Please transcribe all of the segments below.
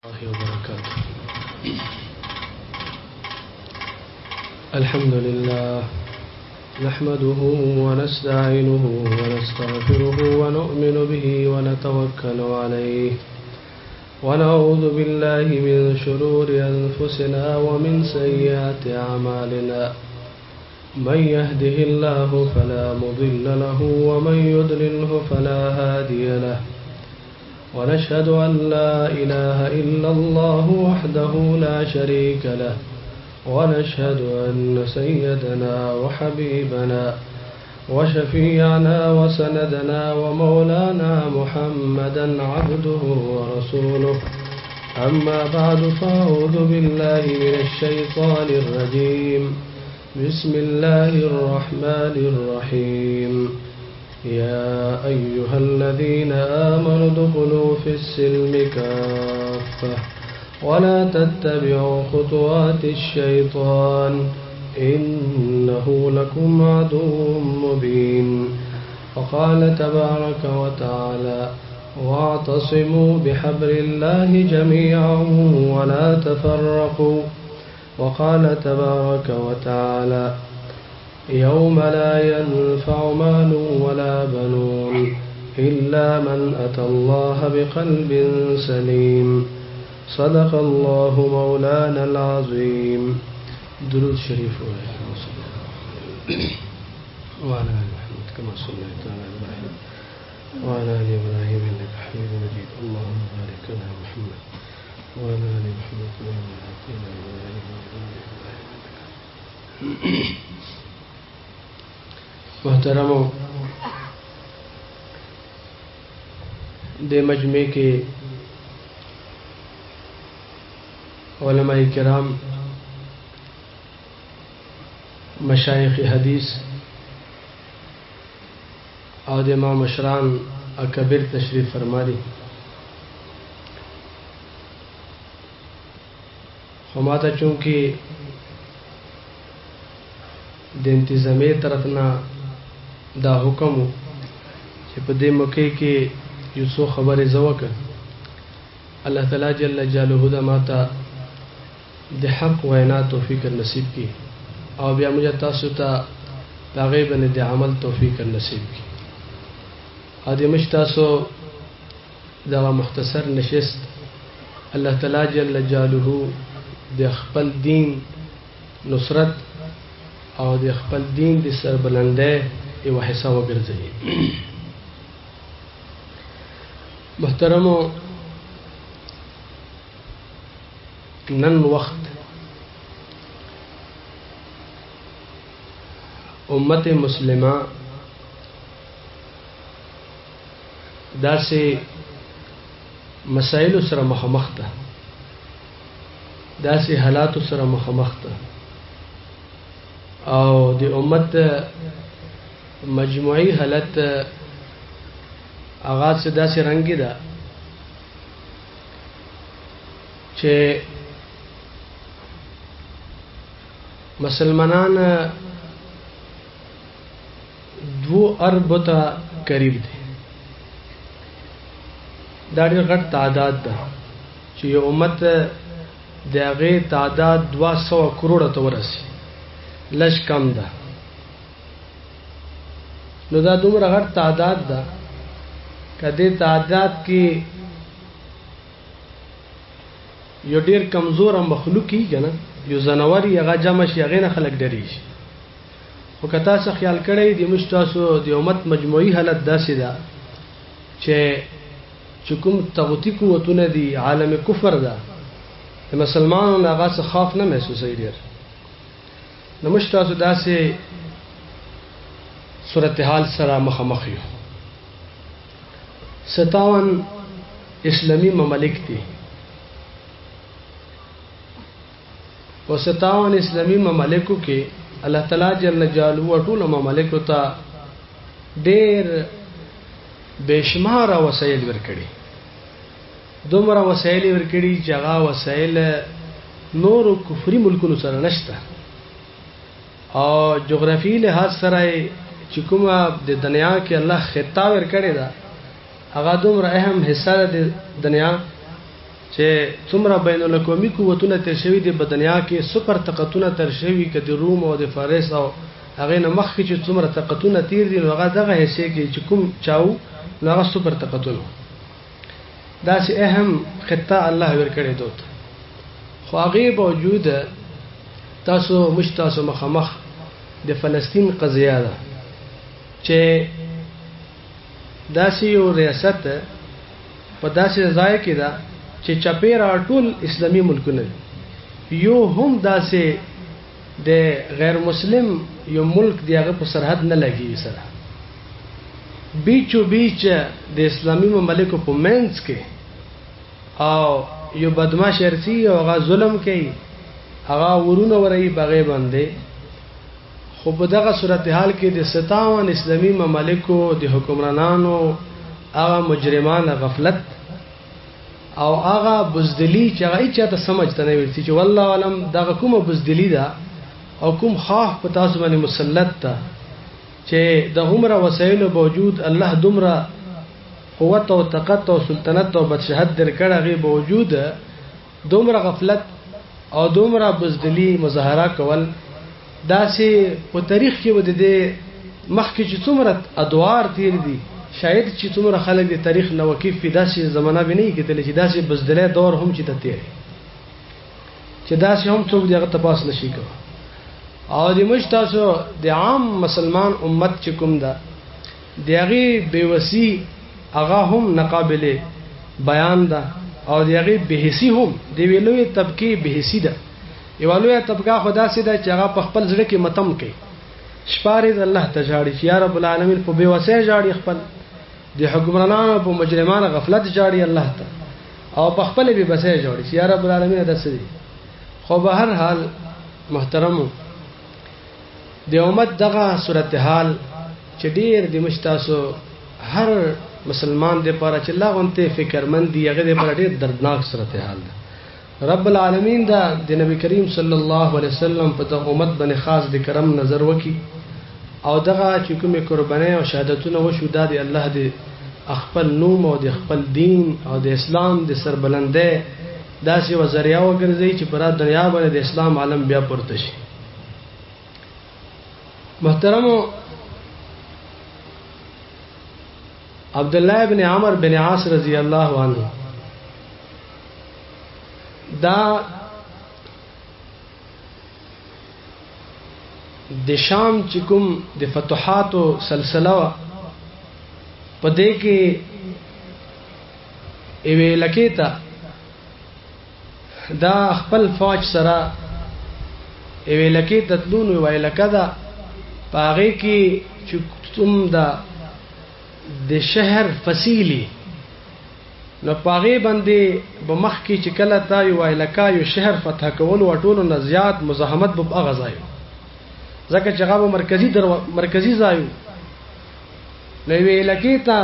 الله وبركاته. الحمد لله نحمده ونستعينه ونستغفره ونؤمن به ونتوكل عليه ونعوذ بالله من شرور أنفسنا ومن سيئات أعمالنا من يهده الله فلا مضل له ومن يضلله فلا هادي له ونشهد أن لا إله إلا الله وحده لا شريك له ونشهد أن سيدنا وحبيبنا وشفيعنا وسندنا ومولانا محمدا عبده ورسوله أما بعد فأعوذ بالله من الشيطان الرجيم بسم الله الرحمن الرحيم يا أيها الذين آمنوا ادخلوا في السلم كافة ولا تتبعوا خطوات الشيطان إنه لكم عدو مبين وقال تبارك وتعالى واعتصموا بحبل الله جميعا ولا تفرقوا وقال تبارك وتعالى يوم لا ينفع مال ولا بنون إلا من أتى الله بقلب سليم صدق الله مولانا العظيم. درود شريف وعلى آل محمد كما صليت على إبراهيم وعلى آل إبراهيم إنك حميد مجيد. اللهم بارك على محمد وعلى آل محمد كما باركت على إبراهيم وعلى آل إبراهيم. محترمو دے مجمع کے علماء کرام مشایخ حدیث اور امام مشران اکبر تشریف فرماری. ہماتا چونکہ د انتظامی طرفنا دا حکم چې په دې موقع کې یو څو خبرې زوکه الله تعالی جل جلاله دا ماته د حق وینا توفیق نصیب کی او بیا موږ تاسو ته دا غیب نه د عمل توفیق نصیب کی. ا دې مش تاسو دا مختصر نشست الله تعالی جل جلاله د خپل دین نصرت او د خپل دین د سربلندۍ یو حصہ وګرځي. محترمو نن وخت امت مسلمه داسې مسائل سره مخامخ ده، داسې حالات سره مخامخ ده او د امت مجموعی حالت آغاز سے داسې رنگی ده چې مسلمانان 2 ارب ته قریب دي. دا ډېر غټ تعداد ده چې یو امت د هغې تعداد 200 کروڑه ته ورسي، لږ کم ده. نو دا دومره غټ تعداد ده که دې تعداد کې یو ډېر کمزوره مخلوق کېږي نه، یو ځناور یې هغه جمع شي، هغې نه خلک ډېرېږي. خو که تاسو خیال کړی د موږ تاسو د امت مجموعي حالت داسې ده چې کوم طاغوتي قوتونه دي، عالم کفر ده، د مسلمانانو نه هغه څه خوف نه محسوسوي ډېر. نو موږ تاسو داسې صورتحال سره مخامخ یو. 57 اسلامی ممالک دي او 57 اسلامی ممالکو کې الله تعالی جل جلاله ټول ممالکو ته ډېر بشمار وسایل ورکړي. دومره وسایل ورکړي چې هغه وسایل نورو کفري ملکونو سره نشته او جغرافي لحاظ سره چې کومه د دنیا کې الله خطه ورکړي ده هغه دومره اهم حصہ د دنیا چې څومره بین الاقوامي قوتونه تر شوي دي بدنیا کې سپر طاقتونه تر شوي کې د روم او د فارس او هغه نه مخکې چې څومره طاقتونه تیر دي نو هغه دغه حصے کې چې کوم چاو نو هغه سپر طاقتونه دا سه اهم خطه الله ورکړي دوت خو هغه باوجود تاسو مشتاسو مخامخ د فلسطین قضیه ده چې داسې یو ریاست په داسې ځای کې ده چې چاپیره ټول اسلامي ملکونه یو هم داسې د غیر مسلم یو ملک دی هغه په سرحد نه لګي سره بیچو بیچ د اسلامي مملکو په منځ کې او یو بدمعش ارسی او هغه ظلم کوي هغه ورونه ورای بغې باندې خو په دغه صورتحال کې د 57 اسلامي مملکو د حکمرانانو هغه مجرمان غفلت او هغه بزدلی چې هغه چاته سمجھته نه وي چې والله علم دغه کومه بزدلی ده او کوم خاف په تاسو باندې مسلط ده چې د عمره وسایل باوجود الله دومره قوت او طاقت او سلطنت او بادشاہت درکړه غي باوجود دومره غفلت او دومره بزدلی مظاهره کول داسې په تاریخ کې ود دي مخکې چې څومره ادوار تیر دي شاید چې څومره خلک د تاریخ نو واقف په داسې زمانہ باندې کېدل چې داسې بزدلې دور هم چې تیر چې داسې هم څوک دغه تپاس نشي کوي او د مشتاسو د عام مسلمان امت چې کوم ده دغه بیوسی هغه هم ناقابل بیان ده او دغه بهسي هم د ویلوې طبقه بهسي ده یوالوې طبقه خدا سي ده چې هغه په خپل ځړ کې متم کوي شپاره الله ته جاړي چې یا رب العالمین په بیوسی جاړي خپل د حکمرانانو په مجرمانو غفلت جاړي الله ته او په خپل به بسې جوړي چې یا رب العالمین د سړي خو به هر حال محترمو د امت دغه صورتحال چې ډیر د مشتاسو هر مسلمان د لپاره چې الله غونته فکرمند دی هغه د لپاره ډیر دردناک صورتحال ده رب العالمین دا د نبی کریم صلی الله علیه وسلم په دغه امت باندې خاص د کرم نظر وکي او دغه چې کومه قرباني او شهادتونه وشو د الله د خپل نوم او د خپل دین او د اسلام د سربلندۍ داسې وزریه وګرځي چې پر دنیا باندې د اسلام عالم بیا پورته شي محترمو عبد الله ابن عمر بن عاص رضی الله عنه دا د شام چې کوم د فتوحاتو سلسله په دې کې ایوه لکیتا دا خپل فوج سره ایوه لکیتا تلون وی لکدا پاغه کې چې تم دا د شهر فصیلی نو پاغه باندې بمخ کې چې کله تا یو الکا یو شهر فتح کول وټولو نه زیات مزاحمت به اغزایو ځکه چې هغه مرکزی ځایو نو وی لکیتا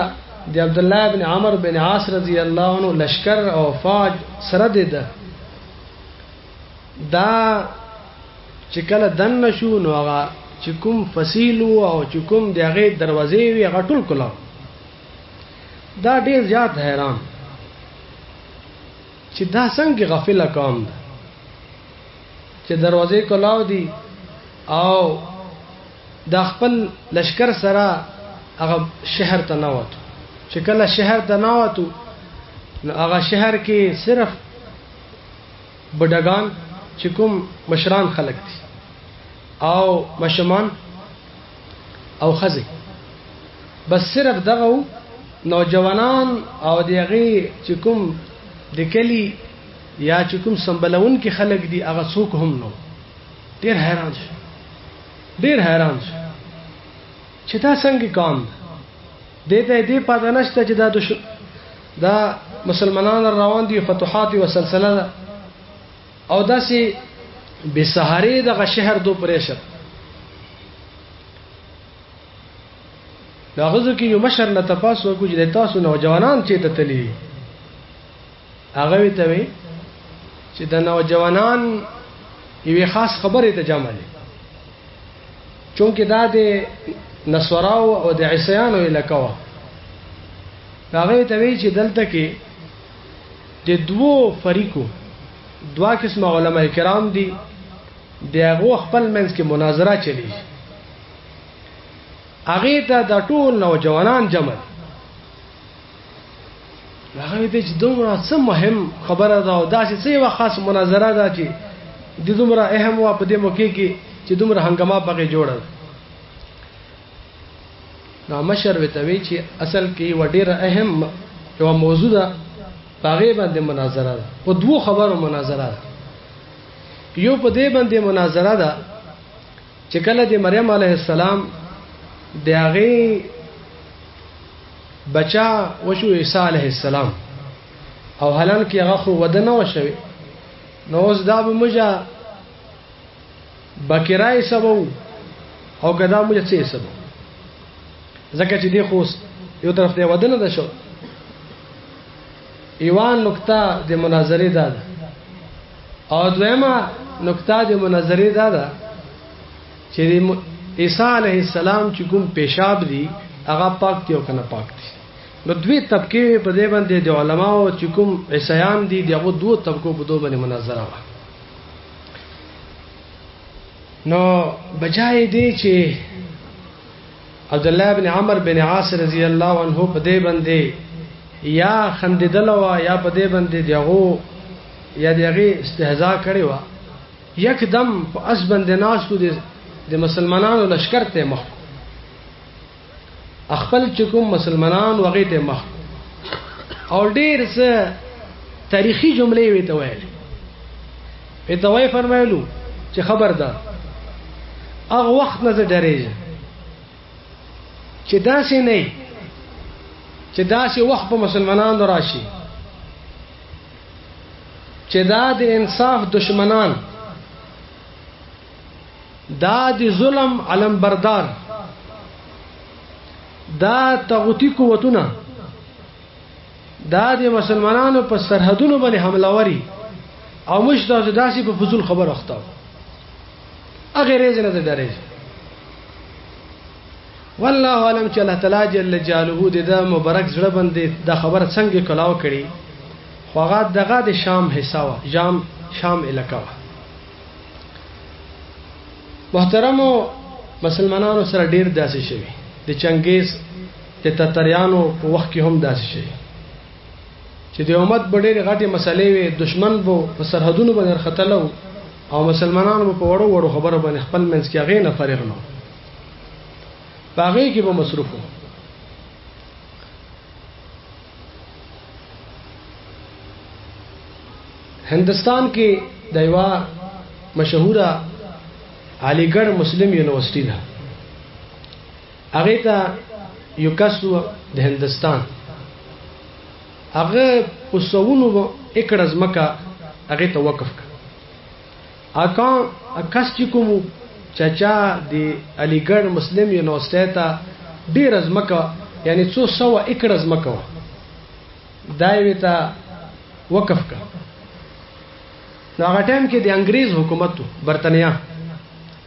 د عبد الله ابن عمر بن عاص رضی الله عنه لشکر او فوج سره ده دا چې کله دن شو نو هغه چې کوم فصیلو او چې کوم دغه دروازې وی هغه ټول کلا دا ډیر زیات حیران چې دا څنګه غفله قوم ده چې دروازې کلاو دي او د خپل لشکر سره هغه شهر ته نووت چې کله شهر ته نووت نو هغه شهر کې صرف بډاګان چې کوم مشران خلک دي او مشمان او خزي بس صرف دغه نوجوانان او دغه چې کوم د کلی یا چې کوم سمبلون کې خلک دي هغه څوک هم نو ډیر حیران شو چې دا څنګه قوم دته دې پاتې نشته چې دا مسلمانان روان دي فتوحات او سلسله او داسې بسهاري دغه شهر دو پریشر دا غزو کې یو مشر نه تاسو کو چې تاسو نوجوانان چې ته تللی هغه ته وي چې د نوجوانان یوه خاص خبره ته جامه دي چونکه دا د نصراو او د عیسیانو الکوا هغه ته وی چې دلته کې د دوو فریقو دوا قسم علماء کرام دي دغه خپل منځ کې مناظره چلی هغه ته د ټول نوجوانان جمع هغه دې چې دومره څه مهم خبره ده او داسې څه یو خاص مناظره ده چې د دومره اهم و په دې موقع کې چې دومره هنګامه پکې جوړه نو مشر وتوی چې اصل کې وړه اهم یو موضوع ده هغه باندې مناظره ده په دوه خبرو مناظره ده یو په دې باندې مناظره ده چې کله د مریم علیه السلام د هغه بچا وشو عیسی علیه السلام او حالان کې هغه خو ودنه وشوي نو اوس دا به مجا بکرای سبو او کدا مجا څه سبو ځکه چې دی خو یو طرف ته ودنه ده شو ایوان نقطه د مناظرې ده او دویمه نقطه د مناظرې ده چې عیسی علیه السلام چې کوم پیشاب دي هغه پاک دي او کنه پاک دي نو دوی طبقه په دې باندې د علماو چې کوم عیسایان دي دغه دوه طبقو په دوه باندې مناظره و نو بجای دی چې عبد الله بن عمرو بن عاص رضی الله عنه په دې باندې یا خندیدل و یا په دې باندې دغه یا دغه استهزاء کړي و یکدم په اس باندې ناس کو د مسلمانانو لشکره ته مخ خپل چکم مسلمانان وغه ته مخ او ډیر څه تاریخي جملې وي ته ویل په توای فرمایلو چې خبردار هغه وخت نه ډریږي چې داسې نه چې داسې وخت په مسلمانانو راشي چې دا د انصاف دشمنان دا د ظلم علم بردار دا طاغوتی قوتونه دا د مسلمانانو په سرحدونو باندې حمله وری او مش داسې په فضول خبر اخته اغه ریز نه درېږي والله علم چې الله تعالی جل جلاله د مبارک زړه باندې دا خبره څنګه کلاو کړي خوغه دغه د شام حصہ وا شام علاقہ وا محترمو مسلمانانو سره ډیر داسې شوی د چنګیز د تتریانو په وخت کې هم داسې شي چې د امت ډېرې غټې مسلې وي دشمن بو په سرحدونو باندې خطلو او مسلمانانو په وړو وړو خبره باندې خپل منځ کې هغه نه فرق نه باغې کې به مصروف وو هندستان کې د یو مشهوره علی ګړ مسلم یونیورسيټي ده هغه ته یو کسو د هندستان هغه پسونو اکړه ځمکه هغه ته وقف کړ اکا کس چې کوم چاچا د علی ګړ مسلم یونیورسيټي ته ډیر ځمکه یعنی 200 اکړه ځمکه دایوي ته وقف کړ نو هغه ټیم کې د انګريز حکومت برتانیا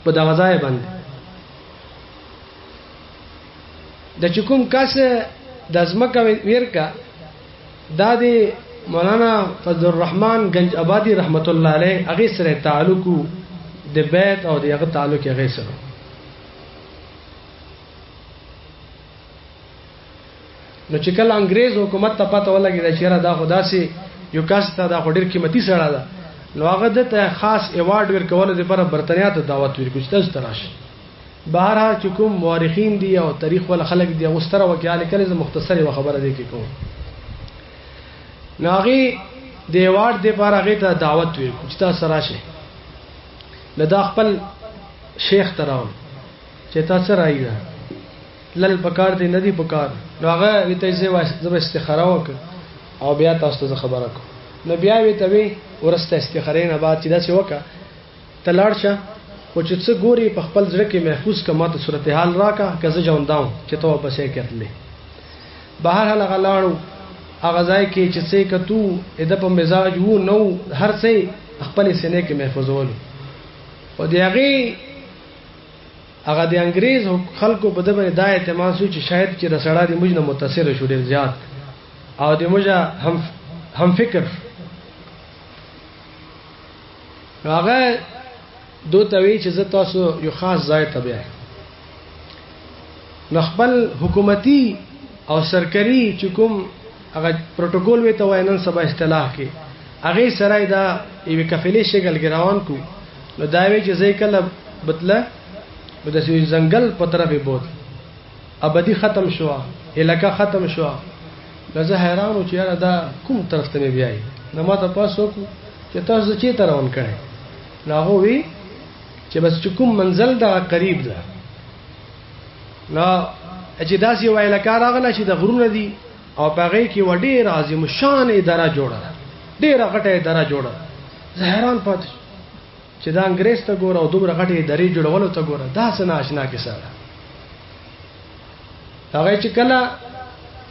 په دغه ځای باندې د چکم کاسه د ازمکه ورکا د مولانا فضل الرحمن گنج آبادی رحمت الله علیه هغه سره تعلق د بیت او دغه تعلق هغه سره نو چې کله انګريز حکومت ته پته ولګی دا چیرې دا خدا سي یو کاس ته دا ډېر قیمتي سره ده نو هغه ته خاص ایوارډ ورکول د پر برتانیا ته دعوت ورکړي چې تاسو تراشه بهر چې کوم مورخین دي او تاریخ ول خلک دي غوستره وکاله کله مختصری خبره دی کې کوم ناغي د ایوارډ د پر هغه ته دعوت ورکړي چې تاسو راشه لدا خپل شیخ تراون چې تاسو راځي لل پکار دی ندی پکار نو هغه وته زه استخاره وک او بیا تاسو ته خبره کوم نو بیا وی ته وی ورسته استخاره نه بعد چې دا څه وکا تلاړ شه او چې څه ګوري په خپل ځړ کې محفوظ کما ته صورتحال راکا کزه جونداو چې ته په شي کېتلې بهر هغه غلاړو هغه ځای کې چې څه کتو اده په مزاج وو نو هر څه خپل سینې کې محفوظول او دی هغه د انګريز خلکو په دغه د اعتماد شو چې شاید چې رسړه د موږ نه متاثر شو ډیر زیات او د موږ هم فکر هغه دوته وی چې زه تاسو یو خاص ځای ته بیایم نو خپل حکومتي او سرکري چې کوم هغه پروتوکول وي ته وینن سبا اصطلاح کې هغه سره دا یو کفیلې شکل کې روان کو نو دا وی چې زې کله بدله د ځنګل په طرفه بوت ابدي ختم شو الکه ختم شو زه حیران و چې یاره دا کوم طرف ته بیاي نو ما ته پاسو چې تاسو چې ترون کړي ناغو وی چې بس کوم منزل دا قریب ده لا چې داسې وایله کار راغله چې د غرونه دي او پاغې کې وړي عظیم شان اداره جوړه ډېر غټه اداره جوړه زه حیران پاتې چې دا انګريز ته ګوره او دومره غټه ادارې جوړولو ته ګوره دا څه ناشنا کیسه ده هغه چې کله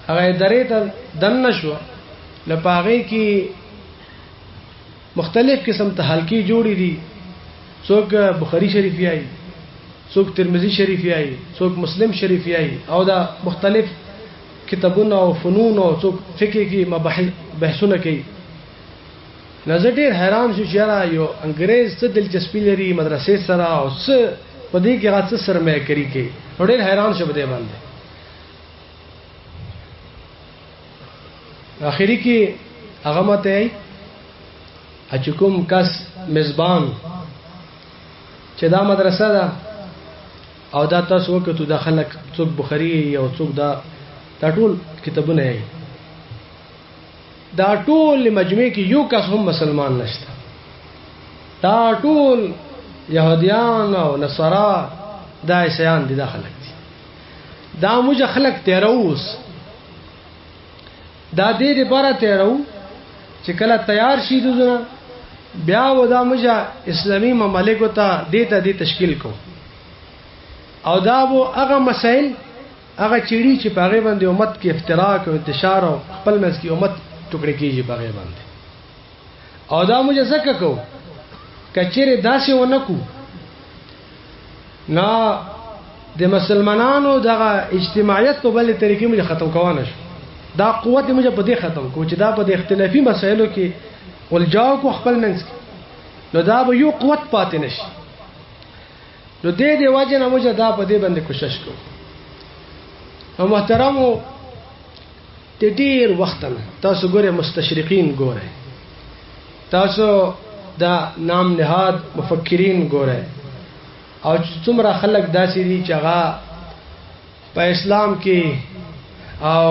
هغه ادارې ته دنه شو لپاره کې مختلف قسم ته حلقې جوړې دي څوک بخاری شریف یای څوک ترمذی شریف یای څوک مسلم شریف یای او دا مختلف کتابونه او فنون او څوک فقہ کې مباحث بحثونه کوي نظر ډیر حیران شو چې یو انګريز څه دلچسپي لري مدرسې سره او څه په دې کې غاڅ سرمایه کوي کې ډیر حیران شو بده باندې اخیری کې هغه مته چې کوم کس میزبان چې دا مدرسه ده او دا تاسو وکړو د خلک څوک بخاری او څوک دا ټول کتابونه یې دا ټول مجموعه کې یو کس هم مسلمان نشته دا ټول يهوديان او نصارا دا عیسایان دي دا خلک دي دا موږ خلک تیروس دا دې لپاره تیرو چې کله تیار شي دوزنه بیا ودا موږ اسلامي مملکت ته دې تشکیل کو او دا وو هغه مسائل هغه چيړي چې پاغه باندې امت کې افتراق او انتشار او خپل مز کې امت ټوکړي کیږي پاغه باندې او دا موږ زکه کو کچېره داسې ونکو نه د مسلمانانو دغه اجتماعیت په بل طریقې موږ ختم کوانه شو دا قوت موږ په دې ختم کو چې دا په اختلافي مسایلو کې ولجاو کو خپل منځ نو دا به یو قوت پاتې نشي نو دې وجه نه موږ دا په دې باندې کوشش کوو او محترمو ډېر وخت نه تاسو ګوره مستشرقین ګوره تاسو دا نام نهاد مفکرین ګوره او څومره خلک داسې دي چې هغه په اسلام کې او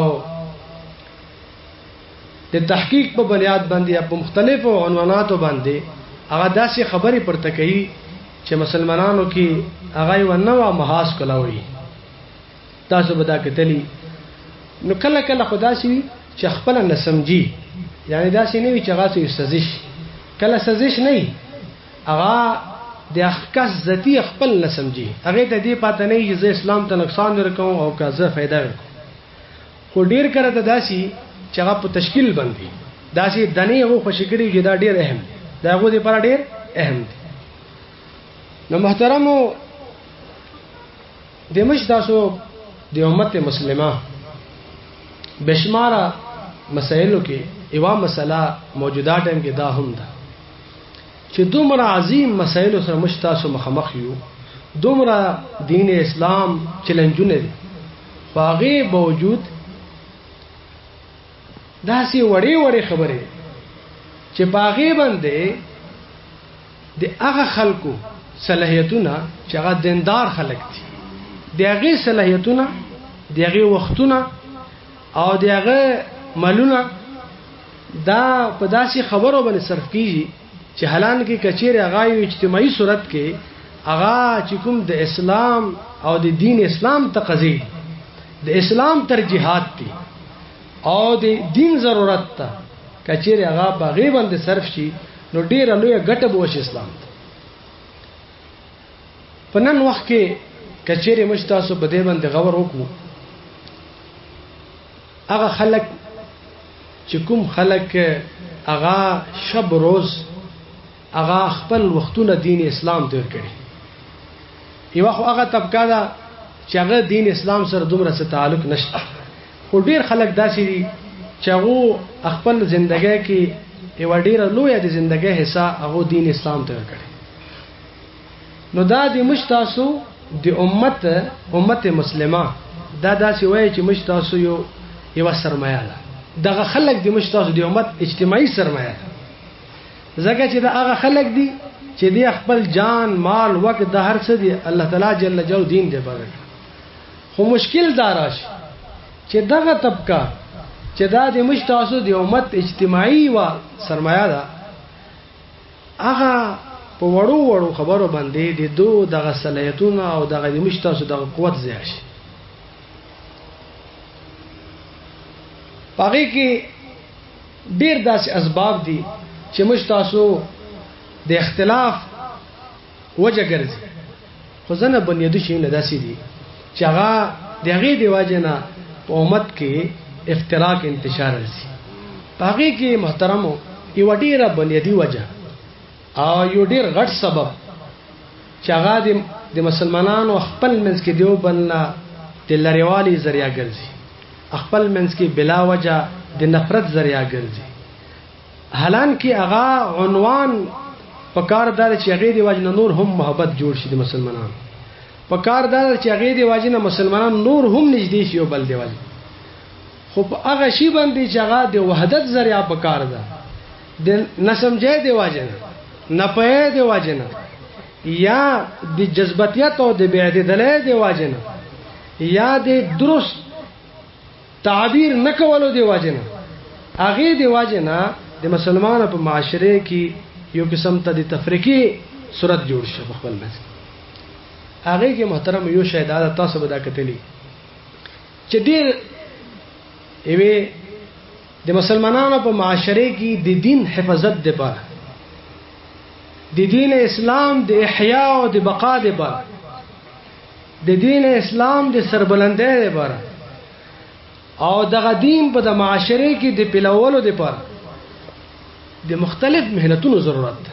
د تحقیق په بنیاد باندې په مختلفو عنواناتو باندې هغه داسې خبرې پرته کوي چې مسلمانانو کې هغه یو نوې محاس کولاوي تاسو به دا کتلی نو کله کله خدا شي چې خپل نه سمجي یعنی داسې نه وي چې هغه څه سزش کله سزش نه هغه د احکاس ذاتی خپل نه سمجي هغه ته دې پاتې نه چې اسلام ته نقصان ورکوم او کازه फायदा ورکوم خو ډیر کړه ته داسي چې هغه په تشکیل باندې داسي دنه هغه خوشګری چې دا ډیر اهم دا هغه لپاره ډیر اهم دي نو محترمو د مش تاسو د امت مسلمه بشماره مسائلو کې ایوا مسله موجوده ټیم کې دا هم ده چې دومره عظیم مسائل سره مش تاسو مخامخ یو دومره دین اسلام چیلنجونه دي باغې باوجود داسې وړې خبرې چې باغې باندې د هغه خلکو صلاحیتونه چې هغه دیندار خلک دي د هغه صلاحیتونه د هغه وختونه او د هغه مالونه دا په داسې خبرو باندې صرف کیږي چې حالان کې کچېره هغه اجتماعي صورت کې هغه چې کوم د اسلام او د دین اسلام تقاضي د اسلام ترجیحات دي او د دین ضرورت ته کچېره هغه په غیبند صرف شي نو ډیر لوی ګټه به وشي اسلام ته په نن وخت کې کچېره مشتاسو په دې باندې غور وکړو هغه خلک چې کوم خلک هغه شب روز هغه خپل وختونه دین اسلام ته کړی یو هغه طبقه دا چې هغه دین اسلام سره دومره څه تعلق نشته خو ډیر خلک داسې دي چې هغه خپل ژوندۍ کې یو ډیره لویه د ژوندۍ حصہ هغه دین اسلام ته کړی. نو دا د مشتاسو د امت مسلمه دا داسې وایي چې مشتاسو یو سرمایه ده. دغه خلک د مشتاسو د امت اجتماعي سرمایه ده، ځکه چې دا هغه خلک دي چې د خپل جان مال وقت د هر څه دی الله تعالی جل جلاله دین دی بغیر. خو مشکل دا راشي چې دغه طبقه چې دا د مشتاسو د امت اجتماعي و سرمایه ده، هغه په وړو خبرو باندې د دغه صلاحیتونه او دغه د مشتاسو دغه قوت ضایع شي. پاره کې ډیر داسې اسباب دي چې مشتاسو د اختلاف وجه ګرځي، خو ځنه بنیادی شیونه داسې دي چې هغه د هغې د وجې نه په امت کې افتراق انتشار راځي. په هغې کې محترمو یوه ډېره بنیادي وجه او یو ډېر غټ سبب چې هغه د مسلمانانو خپل منځ کې دیو بل نه د لرېوالي ذریعه ګرځي، خپل منځ کې بلا وجه د نفرت ذریعه ګرځي. حالانکه هغه عنوان په کار دار چې هغه دی واجنه نور هم محبت جوړ شي د مسلمانانو، په کار دار چې هغه دی واجنه مسلمانان نور هم نږدې شي او بل دی واجنه. خو په هغه شی باندې چې هغه د وحدت ذریعہ په کار ده، د نسمجه دی واجنه نه پې دی واجنه یا د جذباتیت او د بیعدالۍ دی واجنه یا د درست تعبیر نکولو دی واجنه، هغه دی واجنه د مسلمانانو په معاشره کې یو قسم ته د تفریقی صورت جوړ شي په خپل منځ. هغه کې محترم یو شاید تاسو به دا کتلی چې ډیر ایوه د مسلمانانو په معاشره کې د دین حفاظت دی په د دین اسلام د احیا او د بقا دی په د دین اسلام د سربلندۍ دی په او دغه دین په د معاشره کې د پلوولو دی په د مختلف مهنتونو ضرورت ده،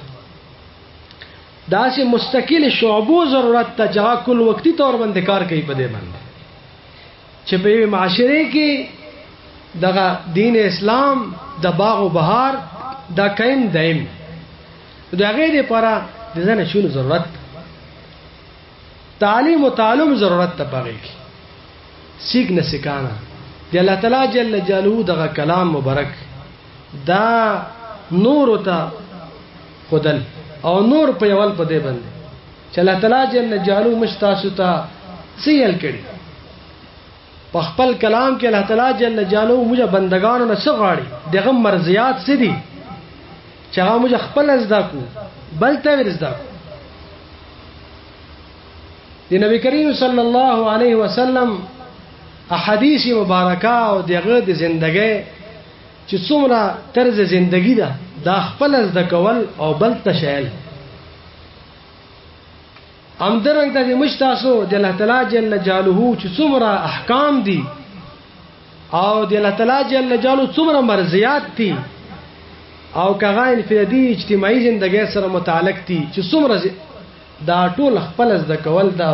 داسې مستقل شعبو ضرورت ته چې کل وقتی طور باندې کار کوي په دې باندې چې په معاشره کې دغه دین اسلام د باغ او بهار دا قائم دائم د هغې لپاره د ځنه شنو ضرورت، تعلیم او تعلم ضرورت ته پغې کې سیک نه سکانا د الله تعالی جل جلاله دغه کلام مبارک دا نور ته خدل او نور په یول په دې باندې چې الله تعالی جل جلاله مشتاسو ته سیل کړي په خپل کلام کې. الله تعالی جل جلاله موږ بندگانو نه څغاړي دغه مرضیات سدي چې هغه موږ خپل زده کو بل ته ورزده کو. د نبی کریم صلی الله علیه وسلم احادیث مبارکه او دغه د ژوندۍ چې څومره طرز زندگی ده دا خپل زده کول او بل تشایل امدرنګ د مشتاسو د الله تعالی جل جلاله چې څومره احکام دي او د الله تعالی جل جلاله څومره مرضیات دي او کغه انفرادي اجتماعي زندگی سره متعلق دي چې څومره دا ټول خپل زده کول دا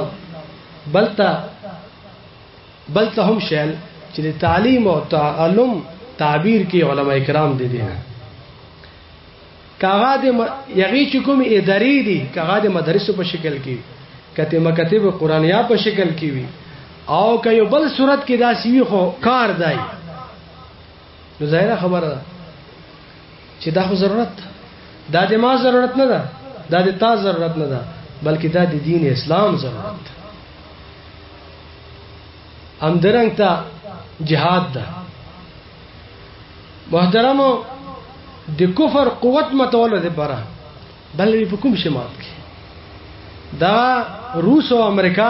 بلته هم شیل چې د تعلیم او تعلم تعبیر کې علماء کرام دي دي کاغه د یغی چې کوم ادارې دي کاغه د مدرسو په شکل کې کته مکاتب قرآنیا په شکل کې وي او که یو بل صورت کې دا سی وي خو کار دی نو ظاهره خبره ده چې دا خو ضرورت دا د ما ضرورت نه ده دا د تا ضرورت نه ده بلکې دا د دین اسلام ضرورت ده. همدرنګ ته جهاد ده محترمو د کفر قوت متول ده بره بل په کوم شمات کې دا روس او امریکا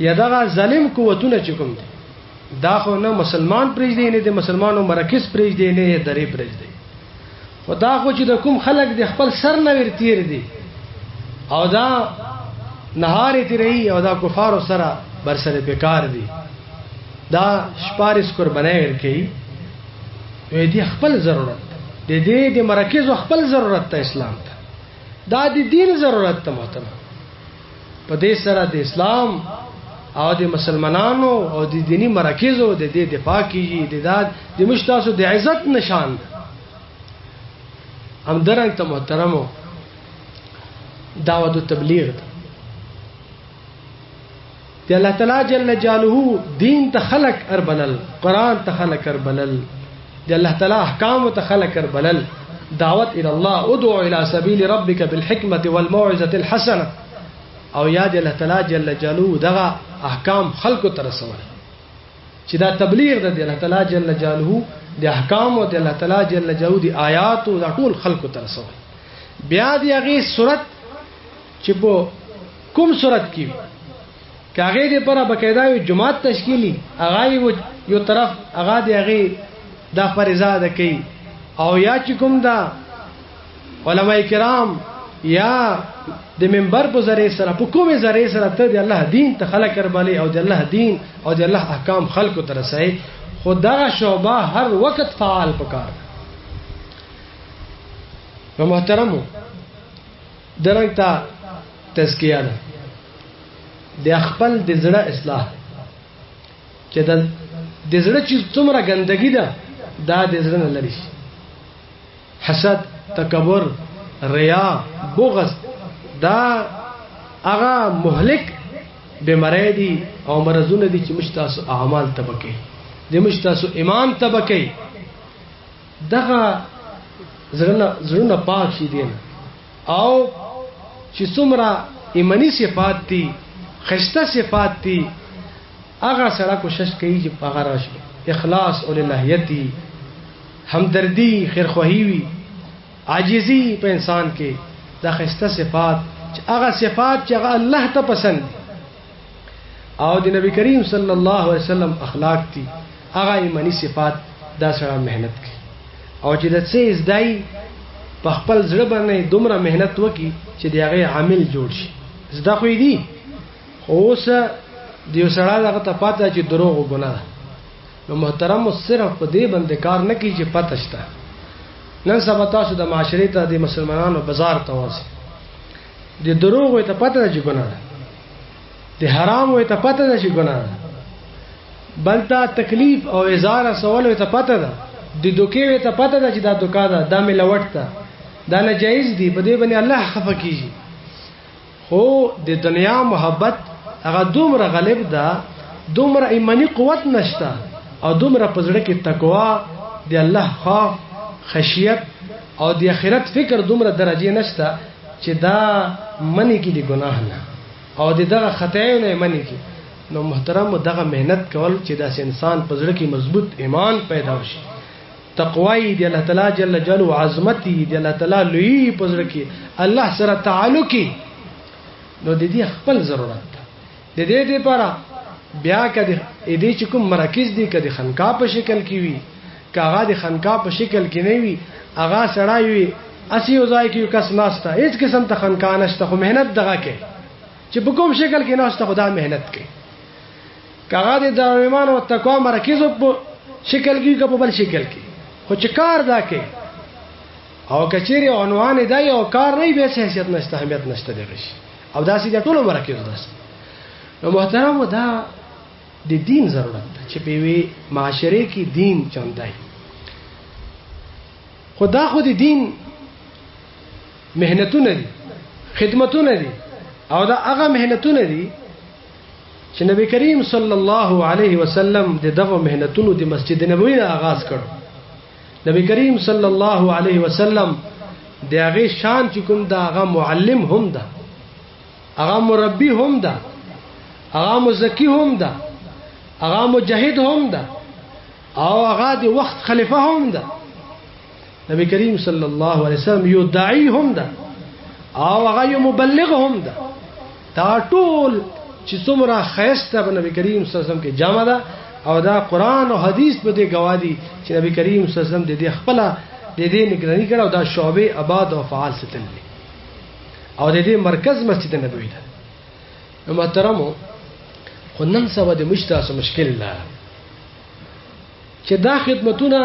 یا دا ظالم قوتونه چې کوم دي دا خو نه مسلمان پرېږدي نه د مسلمانانو مرکز پرېږدي نه درې پرېږدي خدا خو چې د کوم خلک د خپل سر نه ورتیر دي او دا نهار تیری او دا کفار سره بر سره بیکار دي دا شپارس قربانای ورکي وې دي خپل ضرورت د دې د مرکز خپل ضرورت ته اسلام ته دا د دین ضرورت ته محترم په دې سره د اسلام او د مسلمانانو او د دینی مراکزو د دې دفاع کیږي د مشتاسو د عزت نشان هم درنګ ته محترمو دعوت تبلیغ دی الله تعالی جل جلاله دین ته خلق اربلل قران ته خلق اربلل دی الله تعالی احکام ته خلق اربلل دعوت الى الله ادعو الى سبيل ربك بالحكمه والموعظه الحسنه او یاد الله تعالی جل جلاله دغه احکام خلق ته رسول چې دا تبلیغ د الله تعالی جل جلاله د احکام او د الله تعالی جل جلاله د آیات او د ټول خلق ته رسول بیا دی هغه صورت چې په کوم صورت کې کاغه دې پر بقاعده یو جماعت تشکیلی هغه یو طرف هغه دی هغه دا فرضا ده کوي او یا چې کوم دا علماء کرام یا د منبر په ذریعہ سره په کومه ذریعہ سره ته د الله دین ته خلق کربالي او د الله دین او د الله احکام خلق ته رسي خدا شعبہ هر وخت فعال پکار نو محترمو درنګ تا تزکیه ده د خپل د زړه اصلاح چې د زړه چې څومره ګندګي ده دا د زړه نه لري حسد تکبر ریا بغض دا هغه مهلک بیماری دي او مرزونه دي چې مشتاسو اعمال تبکه د مشتاسو ایمان تبکه دغه زړه پاک شي دي او چې څومره ایمانی صفات دي خسته صفات دي هغه سره کوشش کوي چې هغه راشي اخلاص او للهیت دي همدردی خیرخواهی وي عاجزی په انسان کې دا خسته صفات هغه صفات چې هغه الله ته پسند او د نبی کریم صلی الله علیه وسلم اخلاق دي هغه ایمانی صفات دا سره مهنت کوي او چې د څه زدای په خپل زړه باندې دومره مهنت وکي چې د هغه عامل جوړ شي زدا خو دي اوس دیو سره هغه ته پاته چې دروغ او ګناه نو محترم صرف په دې باندې کار نه کوي چې پته شته نن سبا تاسو د معاشري ته د مسلمانانو بازار ته وځي د دروغ ته پته نه چې ګناه د حرام ته پته نه چې ګناه بلته تکلیف او ازار سوال ته پته ده د دوکې ته پته ده چې دا دوکا ده دا ملوټ ده دا ناجایز دي په دې باندې الله خفه کیږي خو د دنیا محبت هغه دومره غالب ده دومره ایمانی قوت نشته او دومره پزړه کې تقوا دی الله خوف خشیت او د آخرت فکر دومره درجه نشته چې دا منی کې دی ګناه نه او دغه خطاونه نه منی کې نو محترم دغه مهنت کول چې دا انسان پزړه کې مضبوط ایمان پیدا وشي تقوی دی الله تعالی جل جلاله عظمت دی الله تعالی لوی پزړه کې الله سره تعلقي نو د دې خپل ضرورت ده د دې لپاره بیا کده دې چې کوم مراکز دي کده خنقا په شکل کې وي کاغه د خنقا په شکل کې نه وي اغا سړای وي اسی وځای کې کس ناشته هیڅ قسم ته خنقا نشته خو مهنت دغه کې چې په کوم شکل کې ناشته خدا مهنت کوي کاغه د دایمان او تقوا مراکز په شکل کې په بل شکل کې خو چې کار دا کې او کچېری عنوان دی او کار نه به حیثیت نشته اهمیت نشته دی او دا سې ټول مراکز ده نو محترم دا د دین ضرورت ده چې په وی معاشره کې دین چاندای خدا خو د دین مهنتونه دي خدمتونه دي او دا هغه مهنتونه دي چې نبی کریم صلی الله علیه وسلم دغه مهنتونو د مسجد نبوي نه آغاز کړ نبی کریم صلی الله علیه وسلم دغه شان چې کوم دا هغه معلم هم ده هغه مربي هم ده هغه مزکی هم ده هغه مجاهد هم ده او هغه د وخت خلیفہ هم ده نبی کریم صلی الله علیه وسلم یو داعی هم ده او هغه یو مبلغ هم ده دا ټول چې څومره خیسته په نبی کریم صلی الله علیه وسلم کې جامه ده او دا قران او حدیث په دې گواهی چې نبی کریم صلی الله علیه وسلم د دې خپل د دې نگرانی کړه او دا شعبې آباد او فعال ستل او د دې مرکز مسجد نبوي ده محترمو خو نن سبا د مشتاسو مشکل لا چې دا خدمتونه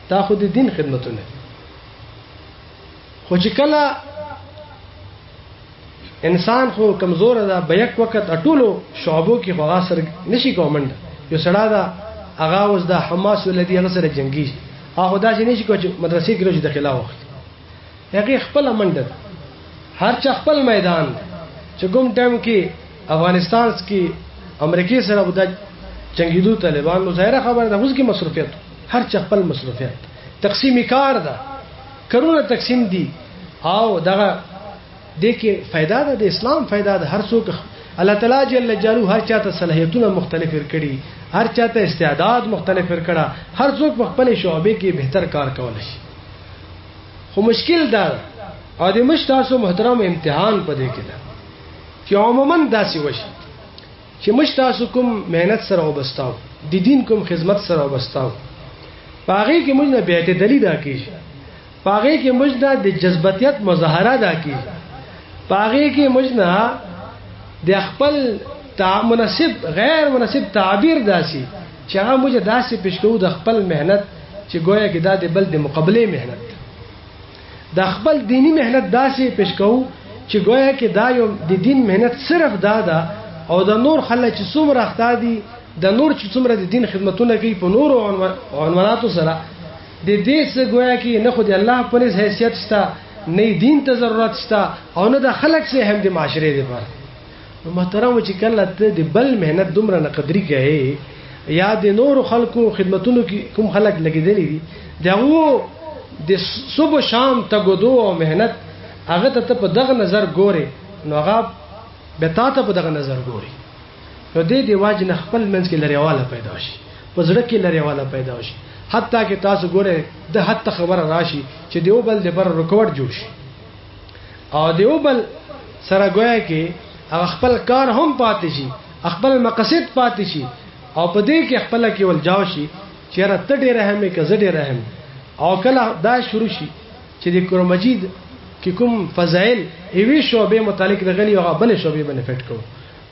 دا خو د دین خدمتونه خو چې کله انسان خو کمزور ده به یک وخت اټولو شعبو کې خو غاسر نشي کومند یو سړی دا هغه اوس د حماس ولدي هغه سره جنگي هغه دا چې نشي کوي مدرسې کې روز داخله وخت هغه خپل منډه هر چا خپل میدان چې کوم ټایم کې افغانستان کې امریکای سره ودا جنگیدو طالبان نو ظاهره خبره ده اوس کې مصروفیت هر چا خپل مصروفیت تقسیم کار ده کرونه تقسیم دي او دغه د کې फायदा ده د اسلام फायदा ده هر څوک الله تعالی جل جلاله هر چاته صلاحیتونه مختلف ورکړي هر چاته استعداد مختلف ورکړه هر څوک په خپل شعبې کې بهتر کار کولای شي خو مشکل ده او د مشتاسو محترم امتحان پدې کې ده چې عموما داسې وشي چې مشتاسو کوم مهنت سره وبستاو د دین کوم خدمت سره وبستاو پاغي کې موږ نه بیعت دلی دا کیږي پاغي کې موږ نه د جذباتیت مظاهره دا کیږي پاغي کې موږ نه د خپل مناسب غیر مناسب تعبیر داسي چې هغه موږ داسې پېښ کوو د خپل مهنت چې گویا کې دا د بل د مقابله مهنت د خپل دینی مهنت داسې پېښ کوو چې گویا کې دا یو د دین مهنت صرف دا ده او د نور خلک چې څومره اخته دي د نور چې څومره د دین خدمتونه کوي په نور عنواناتو سره د دې څه گویا کې نه خو د الله په نس حیثیت شته نه دین ته ضرورت شته او نه د خلک څخه هم د معاشره لپاره محترم چې کله ته د بل مهنت دومره نقدري کوي یا د نور خلکو خدمتونو کې کوم خلک لګیدلي دي دغه د صبح شام تګدو او مهنت هغه ته په دغه نظر ګوري نو هغه به تاسو په دغه نظر ګوري نو دې دی واجب نه خپل منځ کې لريواله پیدا شي په زړه کې لريواله پیدا شي حتی کې تاسو ګوره د حتی خبره راشي چې دیو بل د بر رکوټ جوړ شي او دیو بل سره ګویا کې خپل کار هم پاتې شي خپل مقصد پاتې شي او په دې کې خپل کې ول جاو شي چې را تډې رحمه کې زړې رحم او کله دا شروع شي چې د قرآن مجید کې کوم فضائل ایوي شوبې متعلق رغلي او بل شوبې بنفټ کو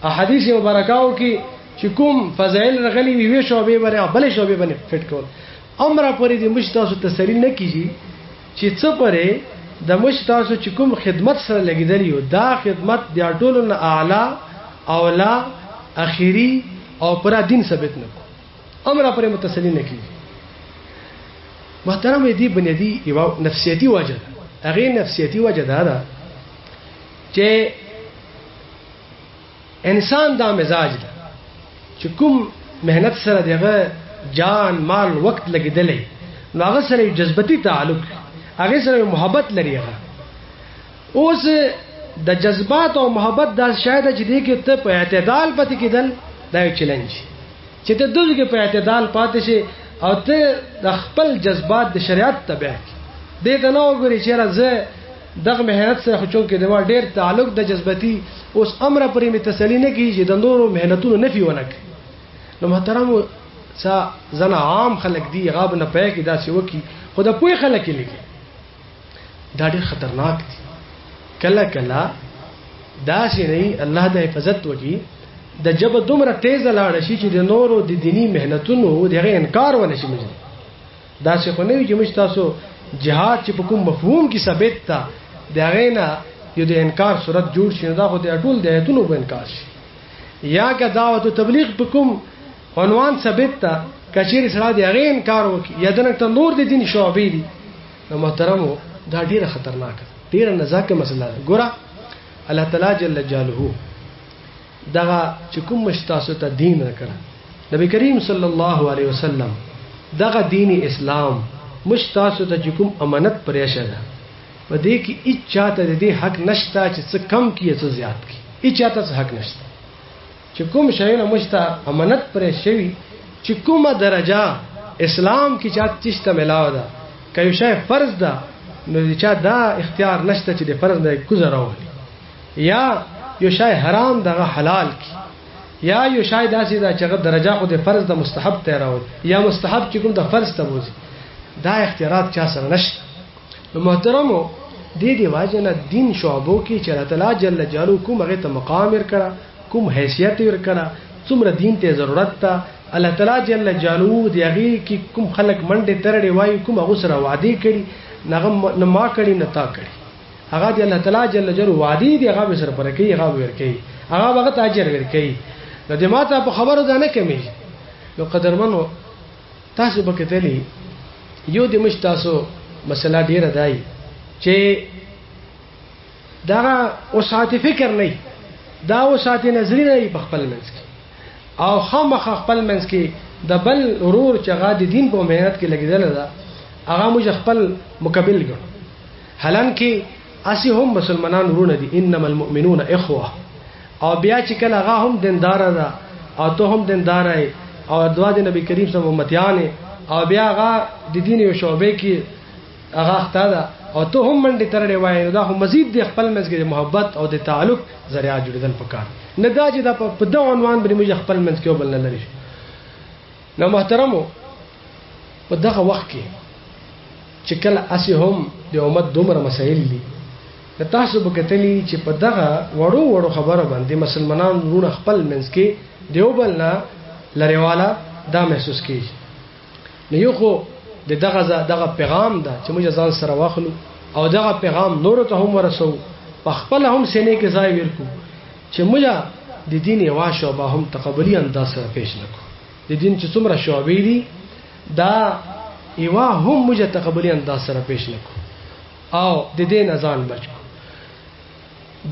احادیث مبارکاو کې چې کوم فضائل رغلي ایوي شوبې بره بل شوبې بنفټ کو امر پرې د مشتاسو تسلی نه کیږي چې څه پرې د مشتاسو چې کوم خدمت سره لګیدلی او دا خدمت د ټولو نه اعلی اولا اخیری او پر دین ثابت نه امر پرې متسلی نه کیږي محترم دې بنیادی یو نفسیتی وجه هغه نفسیتی وجه ده چې انسان دا مزاج ده چې کوم مهنت سره دغه جان مال وخت لګیدلې نو هغه سره جذبتي تعلق هغه سره محبت لري هغه اوس د جذبات او محبت دا شاید چې دې کې ته په اعتدال پاتې کېدل دا یو چیلنج چې ته دوی کې په اعتدال پاتې شي او ته د خپل جذبات د شریعت تبع دې ته نو وګوري چې راځه دغه مهنت سره خو چون کې د ډېر تعلق د جذبتي اوس امر پرې می تسلی نه کیږي د نورو مهنتونو نفي ونه کوي نو محترم زنا عام خلک دی غاب نه پې کې دا څه وکی خدا پوي خلک لګي دا ډېر خطرناک دي کله کله دا شي نه الله د حفاظت وکي د جب دومره تیز لاړ شي چې د نورو د دینی مهنتونو دغه انکار ونه شي مجد دا څه خو نه وي چې مش تاسو جهاد چې په کوم مفهوم کې ثابت تا دغه نه یو د انکار صورت جوړ شي دا خو د ټول د ایتونو په انکار شي یا که دعوت او تبلیغ په کوم عنوان ثابت تا کچیر سره د هغه انکار وکي یا د نور د دین شعبې دي نو محترمو دا ډیره خطرناکه ډیره نزاکه مسله ده ګوره الله تعالی جل جلاله دغه چې کوم مشتاسو ته دین راکړه نبی کریم صلی الله علیه وسلم دغه دین اسلام مشتاسو ته چې کوم امانت پرې شه په دې کې هیڅ چاته د دې حق نشته چې څه کم کیه څه زیات کی هیڅ چاته حق نشته چې کوم شی نه مشتا امانت پرې شوی چې کومه درجه اسلام کې چاته چشته ملاو ده کایو شی فرض ده نو چې دا اختیار نشته چې د فرض نه گذراوي یا یو شی حرام دغه حلال کی یا یو شی داسې دا چې درجه خو د فرض د مستحب ته راوي یا مستحب چې کوم د فرض ته وځي دا اختیارات چا سره نشته نو محترمو دې واجنه دین شعبو کې چې الله تعالی جل جلاله کوم هغه ته مقام ورکړه کوم حیثیت ورکړه څومره دین ته ضرورت ته الله تعالی جل جلاله دغه کې کوم خلق منډه ترړې وایي کوم هغه سره وعده کړي نه ما کړي نه تا کړي هغه دی الله تعالی جل جلاله وعده دی هغه سره پر کوي هغه ورکړي هغه هغه اجر ورکړي نو د ماته په خبرو ده نه کمی نو قدرمنو تاسو به کتلی یو د مش تاسو مسله ډیره دای چې دا وسعت فکر نه دا وسعت نظر نه په خپل منځ کې او خامخ خپل منځ کې د بل ورور چې هغه د دین په مهنت کې لګیدل دا هغه موږ خپل مقابل ګڼو حالان کې اسی هم مسلمانان ورونه دي انما المؤمنون اخوه او بیا چې کله هغه هم دیندار ده او ته هم دیندار یې او دعا د نبی کریم صلی الله علیه وسلم او بیا هغه د دین یو شعبې کې هغه اخته ده او ته هم منډه ترړې وای دا هم مزید د خپل منځ کې محبت او د تعلق ذریعہ جوړیدل پکار نه دا چې دا په دغه عنوان باندې موږ خپل منځ کې وبل نه لري نو محترمو په دغه وخت کې چې کله اسی هم د امت دومره مسائل دي تاسو به کتلی چې په دغه وړو وړو خبره باندې مسلمانان ورونه خپل منځ کې دیوبل نه لريواله دا محسوس کیږي نو یو خو دغه پیغام دا چې موږ ځان سره واخلو او دغه پیغام نور ته هم ورسو په خپل هم سینې کې ځای ورکو چې موږ د دین یو شوبه هم تقبلی انداز سره پیش نکو د دین چې څومره شوبې دي دا یو هم موږ تقبلی انداز سره پیش نکو او د دین ازان بچو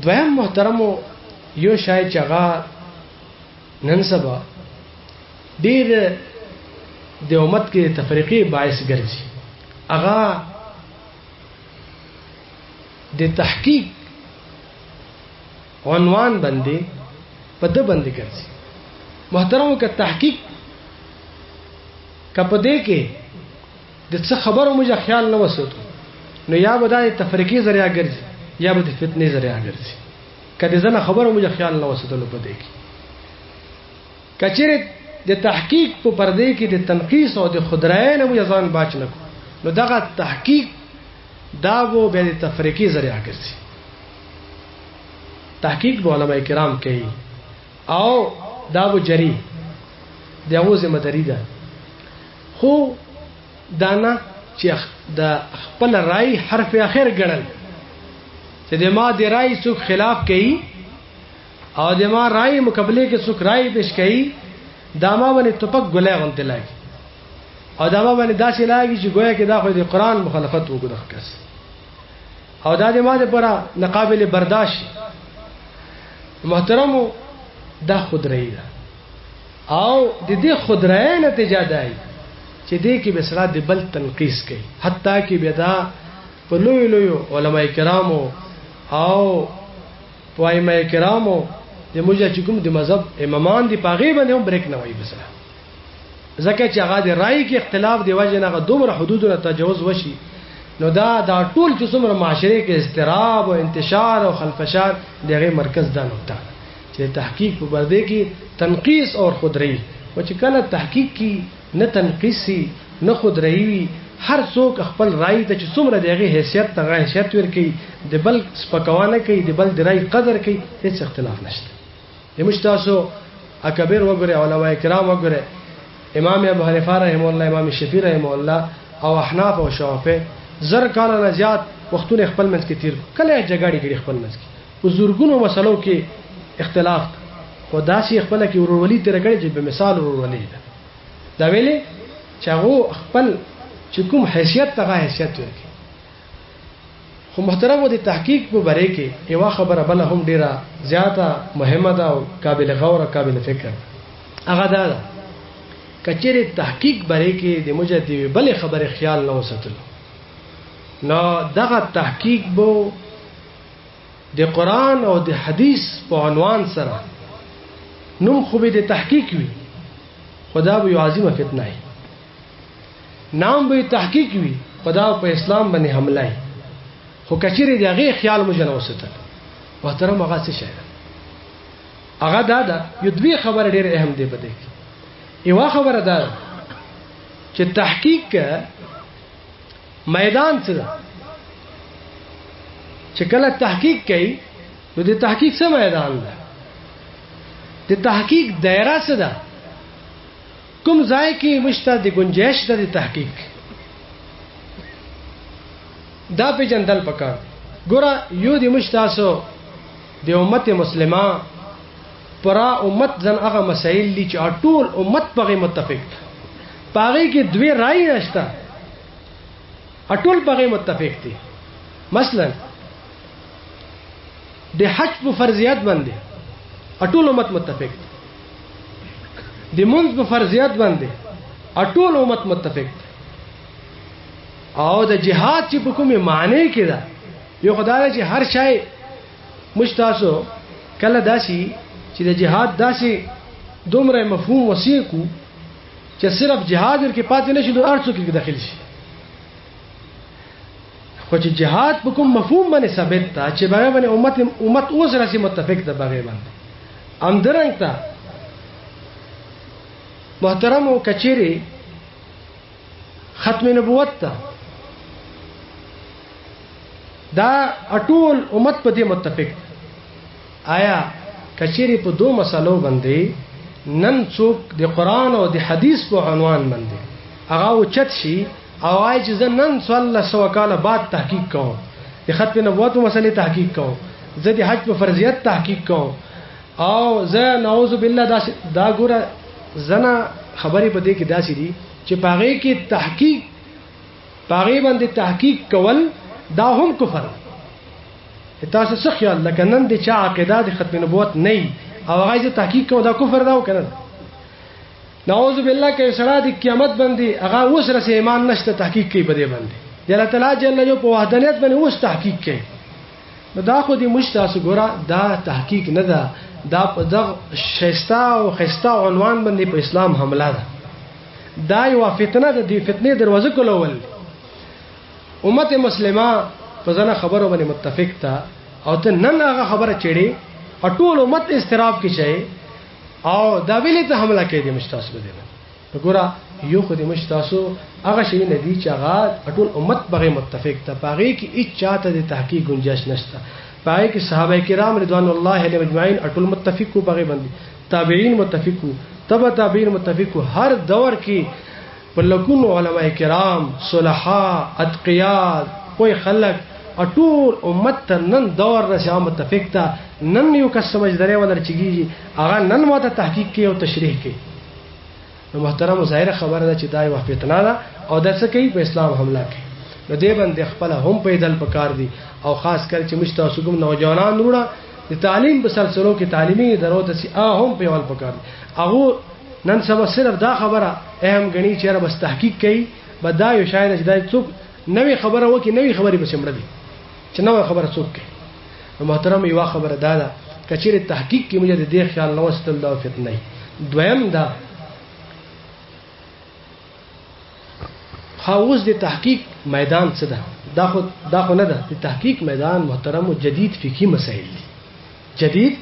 دویم محترمو یو شای چې هغه نن سبا ډیر د امت کې تفریقی باعث ګرځي هغه د تحقیق عنوان باندې په د باندې ګرځي محترمو که تحقیق کپدې کې د څه خبرو موږ خیال نه وساتو نو یا به د تفریقی ذریعہ ګرځي یا به د فتنې ذریعہ ګرځي کله ځنه خبرو موږ خیال نه وساتلو پدې کې کچېره د تحقیق په پردې کې د تنقیص او د خدای نه موږ ځان باچ نه کو نو دغه تحقیق دا وو به د تفریقی ذریعہ ګرځي تحقیق به علماء کرام کوي او دا وو جری دغه ذمہ داری ده خو دانا چې د خپل رائے حرف اخر ګڼل چې د ما د رائے څوک خلاف کوي او د ما رائے مقابله کې څوک رائے پیش کوي داما باندې توپک ګلای غونته لګي او داما باندې داسې لګي چې گویا کې دا خو د قران مخالفت وکړه کس او دا د ما د پر ناقابل برداشت محترمو دا خود رہی ده او د دې خود رہی نتیجه ده چې دې کې به سره د بل تنقیس کوي حتی کې به دا په لوی لوی علماء کرامو او پوایمه کرامو د موږ چې کوم د مذهب امامان دی پاغي باندې هم بریک نه وای بسره ځکه چې هغه د رائے کې اختلاف دی وجه نه دومره حدودونه تجاوز وشي نو دا ټول چې څومره معاشره کې استراب او انتشار او خلفشار دغه مرکز دا نقطه چې تحقیق په برده کې تنقیس او خودري او چې کله تحقیق کې نه تنقیسي نه خودري وي هر څوک خپل رائے ته چې څومره دغه حیثیت ته حیثیت ورکړي د بل سپکوانه کوي د بل د رائے قدر کوي هیڅ اختلاف نشته یمشتاسو اکبر وګره علماء کرام وګره امام ابو حنیفه رحم الله امام شافعی رحم الله او احناف او شافعی زر کال نه زیات وختونه خپل منځ کې تیر کله جګړې کړي خپل منځ کې وزرګونو مسلو کې اختلاف خدا شي خپل کې ورولي تر کړي چې په مثال ورولي دا ویلي چې هغه خپل چې کوم حیثیت ته حیثیت ورکړي خو محترم د تحقیق په باره کې یو خبره بل هم ډیره زیاته مهمه ده او قابل غور او قابل فکر هغه دا کچېره تحقیق باره کې د مجدي بل خبره خیال نه وساتلو نو دغه تحقیق بو د قران او د حدیث په عنوان سره نوم خو به د تحقیق وي خدا به عظیمه فتنه ای نام به تحقیق وي خدا په اسلام باندې حمله ای خو کچېره دغه خیال مو جن وساتل محترم هغه څه شي هغه دا یو دوی خبره ډیره اهم دی بده یو خبره ده چې تحقیق میدان څه چې کله تحقیق کوي نو د تحقیق څه میدان ده د تحقیق دایره څه ده کوم ځای کې مشته د گنجائش ده د تحقیق دا په جندل پکار ګوره یو د مشتاسو د امت مسلمه پرا امت ځن هغه مسائل دي چې ټول امت په متفق پاره کې دوی رائے نشته ټول په متفق دي مثلا د حج په فرضیت باندې ټول امت متفق د منځ په فرضیت باندې ټول امت متفق او د جهاد چې په کومه معنی کې ده یو خدای چې هر شای مشتاسو کله داسي چې د جهاد داسي دومره مفهوم وسیع کو چې صرف جهاد ورکه پاتې نشي نو ارڅو کې داخل شي خو چې جهاد په کوم مفهوم باندې ثابت تا چې باندې امت اوس راسي متفق ده باغې باندې ام درنګ تا محترم او کچيري ختم نبوت تا دا ټول امت په دې متفق آیا کچيري په دوه مسلو باندې نن څوک د قران او د حديث په عنوان باندې هغه وچت شي او آی چې نن 1400 کال بعد تحقیق کوم د ختم نبوت مسلې تحقیق کوم زه د حج په فرضیت تحقیق کوم او زه نعوذ بالله دا ګوره زنا خبرې په دې کې داسې دي چې پاغې کې تحقیق پاغې باندې تحقیق کول دا هم کفر تاسو څه خیال لکه نن د چا عقیده د ختم نبوت نه او هغه تحقیق کوي دا کفر دا وکړه نعوذ بالله کې سره د قیامت باندې هغه اوس رسې ایمان نشته تحقیق کوي په دې باندې الله تعالی جل جو په وحدانیت باندې اوس تحقیق کوي دا خو دې مشتاسو ګوره دا تحقیق نه ده دا په دغه شیستا او خستا عنوان باندې په اسلام حمله ده دا یو فتنه ده د فتنې دروازه کولول امت مسلمه په ځنه خبرو باندې متفق تا او ته نن هغه خبره چړي ټول امت استراب کې شي او دا ویلې ته حمله کوي د مشتاسو به دی وګوره یو خو د مشتاسو هغه شی نه دی چې هغه ټول امت بغیر متفق ته پاغي کې هیڅ چاته د تحقیق گنجائش نشته پای کې صحابه کرام رضوان الله علیهم اجمعین ټول متفقو بغیر باندې تابعین متفقو تبع تابعین متفقو هر دور کې په لکونو علماء کرام صلحاء اتقیاء کوئی خلق ټول امت ته نن دور رسیا متفق ته نن یو کس سمجھداري ولر چګي هغه نن ماته تحقیق کوي او تشریح کوي نو محترم ظاهر خبره ده چې دا یو فتنه ده او د څه کوي په اسلام حمله کوي نو دې باندې خپل هم پیدل پکار دي او خاص کر چې مشتاسو کوم نوجوانان وروړه د تعلیم په سلسلو کې تعلیمي ضرورت سي هم پیول پکار دي هغه نن سبا صرف دا خبره اهم غني چې را بس تحقیق کوي بدا یو شاید چې دا څوک نوې خبره وکي نوې خبرې به سمړه دي چې نوې خبره څوک کوي محترم یو خبره دا ده کچېره تحقیق کې موږ د دې خیال نو واستل دا فتنه دویم دا خاوز د تحقیق میدان څه ده دا خو نه ده د تحقیق میدان محترم او جدید فقهي مسائل دي جدید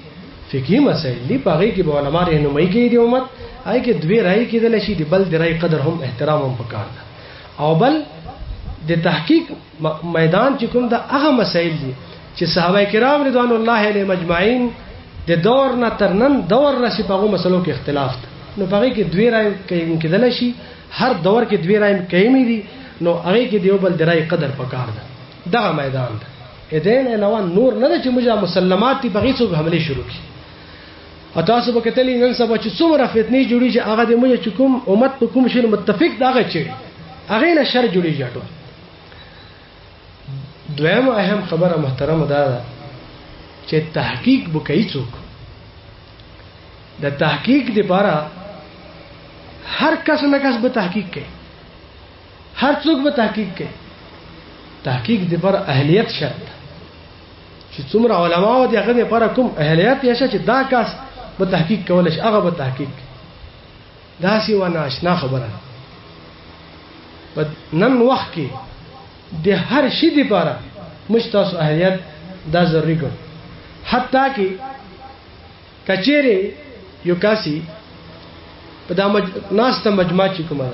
فقهي مسائل دي پاره کې به علماء رهنمایي کوي د امت آی کې دوی رائے کېدل شي د بل د رائے قدر هم احترام هم پکار ده او بل د تحقیق میدان چې کوم دا هغه مسائل دي چې صحابه کرام رضوان الله علیهم اجمعین د دور نه تر نن دور راشي په هغه مسلو کې اختلاف ده نو پاره کې دوی رائے کېدل شي هر دور کې دوی رائے کوي دي نو هغه کې دیو بل د رائے قدر پکار ده دغه میدان ده اذن علاوه نور نه چې موږ مسلمات په غیڅو حمله شروع کړي تاسو به کتلی نن سبا چې څومره فتنې جوړي چې هغه د موږ چې کوم امت په کوم شی متفق داغه چي هغه نه شر جوړي جاټو دویم اهم خبره محترم ده چې تحقیق وکړي څوک د تحقیق لپاره هر کس نه کس به تحقیق کوي هر څوک به تحقیق کوي تحقیق لپاره اهلیت شرط چې څومره علما او دغه لپاره کوم اهلیت یې چې دا کس به تحقیق کول شي هغه به تحقیق دا سی ونه آشنا خبره نن وخت کې د هر شي لپاره مشتاس اهلیت دا ضروري ګڼ حتی کې کچېره یو کاسي په دا ناسته مجمع چې کومه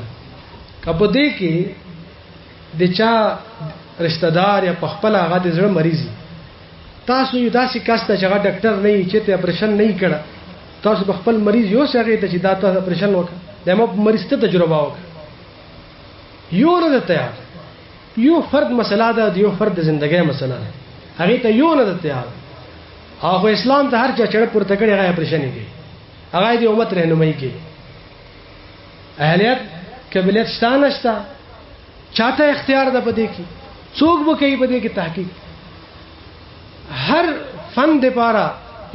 کپو دې کې د چا رشتہ دار یا خپل هغه د زړه مریضي تاسو یو داسې کاسته چې هغه ډاکټر نه وي چې ته اپریشن نه کړه تاسو خپل مریض یو څنګه ته چې دا تاسو اپریشن وکړه دمو مریض ته تجربه وکړه یو نه تیار یو فرد مسله ده یو فرد ژوندۍ مسله ده هغه ته یو نه تیار هغه اسلام ته هر چا چړ پورته کړي هغه اپریشن کوي هغه د امت رهنمایي کوي اهلیت قبلیت شته نشته چاته اختیار ده پدې کې څوک به کوي پدې کې تحقیق هر فن د پاره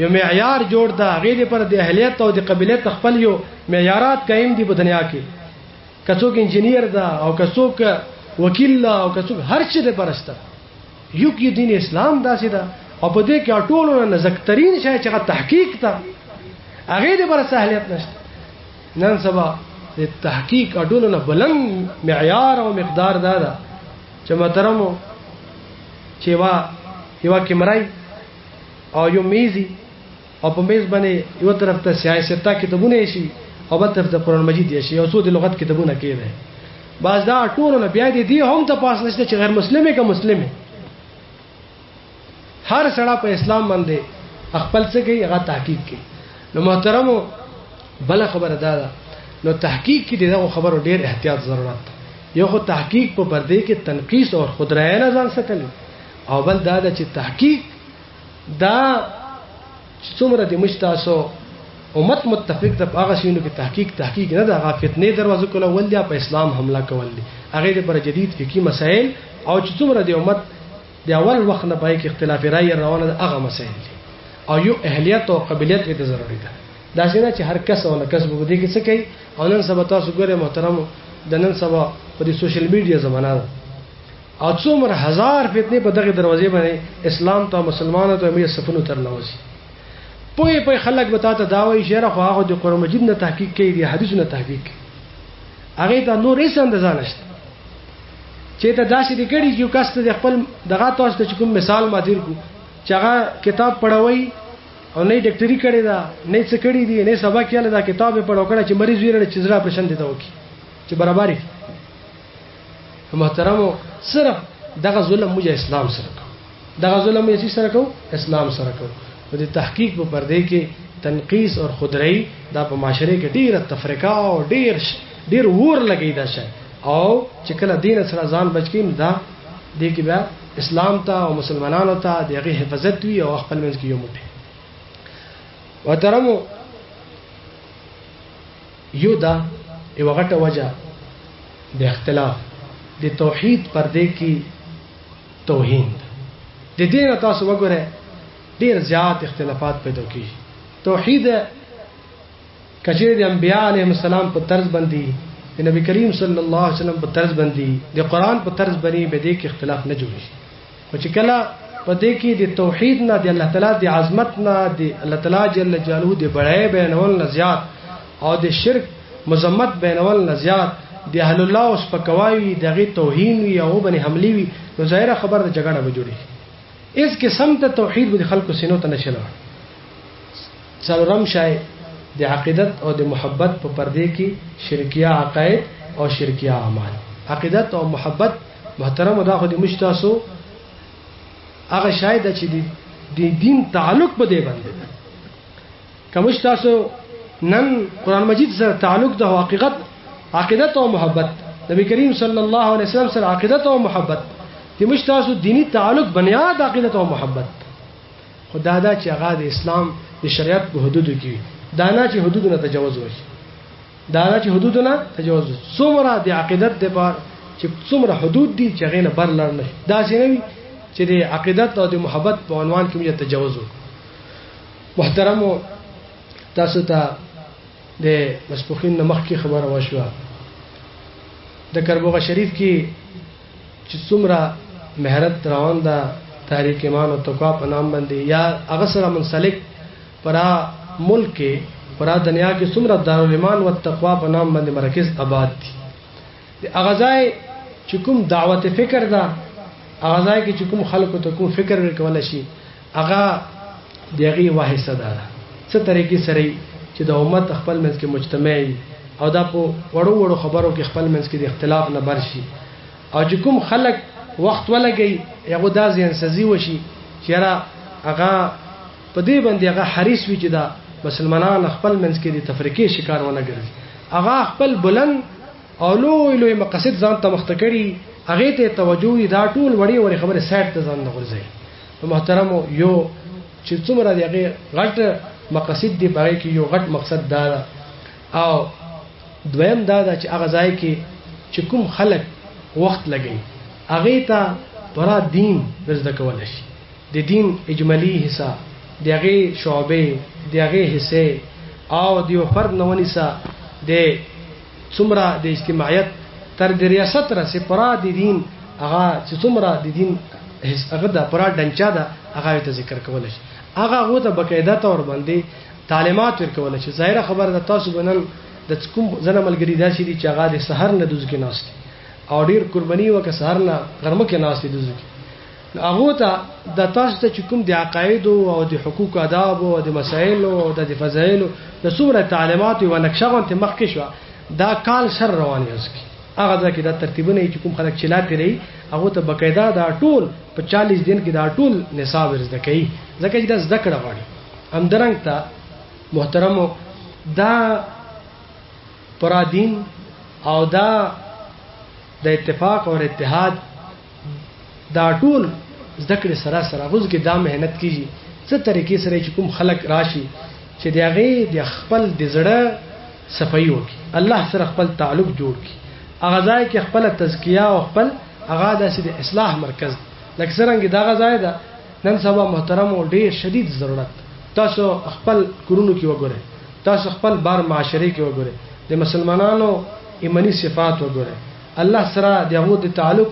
یو معیار جوړ دا غیر پر د اهلیت او د قبلیت خپل یو معیارات قائم دي په دنیا کې کڅوک انجینیر دا او کڅوک وکیل دا او کڅوک هر څه د پرسته یو کې دین اسلام داسې دا او په دې کې ټولو نه نزکترین شای چې تحقیق تا هغه د پر سہلیت نشته نن سبا د تحقیق ټولو نه بلند معیار او مقدار دا چې محترمو چې یو کیمرای او یو میزي او په میز باندې یو طرف ته سیاست کتابونه شي او بل طرف ته قرآن مجید شي او څو د لغت کتابونه کېده باز دا ټول نه بیا دي هم ته پاس نشته چې غیر مسلمه کا مسلمه هر سړی په اسلام باندې خپل څه کوي هغه تحقیق کوي نو محترمو بل خبره ده نو تحقیق کې دغه خبرو ډیر احتیاط ضرورت یو خو تحقیق په پردې کې تنقیص او خودرای نه ځان ساتل او بل دا چې تحقیق دا څومره د مشتاسو امت متفق د هغه شینو کې تحقیق نه د هغه فتنې دروازه کوله ولیا په اسلام حمله کول دي هغه پر جدید فقهي مسائل او چې څومره د امت د اول وخت نه پای کې اختلاف رائے روانه د هغه مسائل دي او یو اهلیت او قابلیت دې ضروري ده دا څنګه چې هر کس او کس به دې کې څه کوي او نن سبا تاسو ګوره محترم د نن سبا په دې سوشل میډیا زمانہ ده او څومره هزار فتنې په دغه دروازې باندې اسلام ته مسلمانانو ته مې صفونو تر لوځي په خلک به تاسو دا وایي شهره خو هغه د قرآن مجید نه تحقیق کوي د حدیث نه تحقیق هغه ته نور هیڅ اندازه نشته چې ته داسې د کړي چې کس ته خپل دغه تاسو ته کوم مثال ما دیر کو چې هغه کتاب پڑھوي او نه ډاکټري کړي دا نه څه کړي دي نه سبق یاله دا کتاب پڑھو کړه چې مریض ویره چې زړه پرشن دي دا وکي چې برابرۍ محترمو صرف دغه ظلم موږ اسلام سره کو دغه ظلم یې سره کو اسلام سره کو د تحقیق په پردې کې تنقیص او خودرای دا په معاشره کې ډیره تفریقه او ډیر ور لګی دا شي او چې کله دین سره ځان بچکیم دا د کې بیا اسلام ته او مسلمانانو ته دغه حفاظت وي او خپل منځ کې یو موټی وترمو یو دا یو غټه وجه د اختلاف د توحید پردې کې توهین د دین تاسو وګورئ ډیر زیات اختلافات پیدا کیږي توحید کچې د انبیاء علیهم السلام په طرز باندې د نبی کریم صلی الله علیه وسلم په طرز باندې د قران په طرز باندې به د اختلاف نه جوړي خو چې کله په دې کې د توحید نه د الله تعالی د عظمت نه د الله تعالی جل جلاله د بڑای بیانول نه زیات او د شرک مذمت بیانول نه زیات د اهل الله اوس په کوي دغه توهین وي او باندې حملي وي نو ظاهره خبر د جګړه به جوړي اس قسم ته توحید به خلکو سينو ته نشلو څلورم شای د عقیدت او د محبت په پردې کې شرکیه عقاید او شرکیه اعمال عقیدت او محبت محترم دا خو د مشتاسو هغه شای د چې د دین تعلق به دی باندې کوم مشتاسو نن قران مجید سره تعلق د حقیقت عقیدت او محبت نبی کریم صلی الله علیه وسلم سره عقیدت او محبت د مشتاسو دینی تعلق بنیاد عقیدت او محبت خدا دا چې هغه د اسلام د شریعت په حدودو کې دا نه چې حدودونه تجاوز وشي دا نه چې حدودونه تجاوز څومره د عقیدت د بار چې څومره حدود دي چې غینه بر لړ نه دا شنوي چې د عقیدت او د محبت په عنوان کې موږ تجاوز وکړو محترمو تاسو ته د مسبوقین مخ کی خبره وشوه د کربوغه شریف کې چې څومره مهرت روان ده تحریک ایمان او تقوا په نام باندې یا هغه سره منسلک پرا ملک کې پرا دنیا کې څومره دارالایمان او تقوا په نام باندې مرکز آباد دي د اغزای چې کوم دعوت فکر ده اغزای کې چې کوم خلکو ته کوم فکر ورکول شي هغه دغه واحد صدا ده څه طریقې سره چې د امت خپل منځ کې مجتمعي او دا په وړو وړو خبرو کې خپل منځ کې د اختلاف نه برشي او چې کوم خلک وخت ولګي یو دا ځین سزي وشي چې را هغه په دې باندې هغه حریص وي چې دا مسلمانان خپل منځ کې د تفریقې شکار ونه ګرځي هغه خپل بلند او لوی مقاصد ځان ته مخته کړي هغه ته توجه دا ټول وړي وړي خبره سایت ته ځان نه غورځي محترمو یو چې څومره دغه غټ مقاصد دی پاره کې یو غټ مقصد دا او دویم دا چې هغه ځای کې چې کوم خلک وخت لګي هغه ته پرا دین ورزده کول شي د دین اجمالی حصہ دغه شعبې دغه حصے او د فرد نونی سا د څومره د اجتماعیت تر د ریاست را سي پرا د دین هغه چې څومره د دین هغه د پرا ډنچا ده هغه ته ذکر کول شي هغه غو ته بقاعده تور باندې تعلیمات ورکول شي ظاهره خبره ده تاسو بنن د کوم زنه ملګری داسي دي چې هغه د سحر نه دوز کې ناشته او ډیر قرباني وکړه سحر نه غرمه کې ناشته دوز کې هغه ته د تاسو ته کوم د عقاید او د حقوق آداب او د مسائل او د فضایل د څومره تعلیمات او نقشه غونته مخکې شو دا کال سر رواني اوس کې هغه ځکه دا ترتیبونه چې کوم خلک چلاته رہی هغه ته بقاعده دا ټول په 40 دن کې دا ټول نصاب زده کوي ځکه چې دا زده کړه غواړي همدرنګ ته محترمو دا پرادین او دا د اتفاق او اتحاد دا ټول ذکر سره سره غوږ کې دا مهنت کیږي څه طریقې سره چې کوم خلک راشي چې دغه د خپل د زړه صفایي وکړي الله سره خپل تعلق جوړ کړي هغه ځای کې خپل تزکیه او خپل هغه د اصلاح مرکز لکه څنګه دا ځای ده نن سبا محترم او ډیر شدید ضرورت تاسو خپل کورونو کې وګورئ تاسو خپل بار معاشري کې وګورئ د مسلمانانو ایمانی صفات وګورئ الله سره دغه د تعلق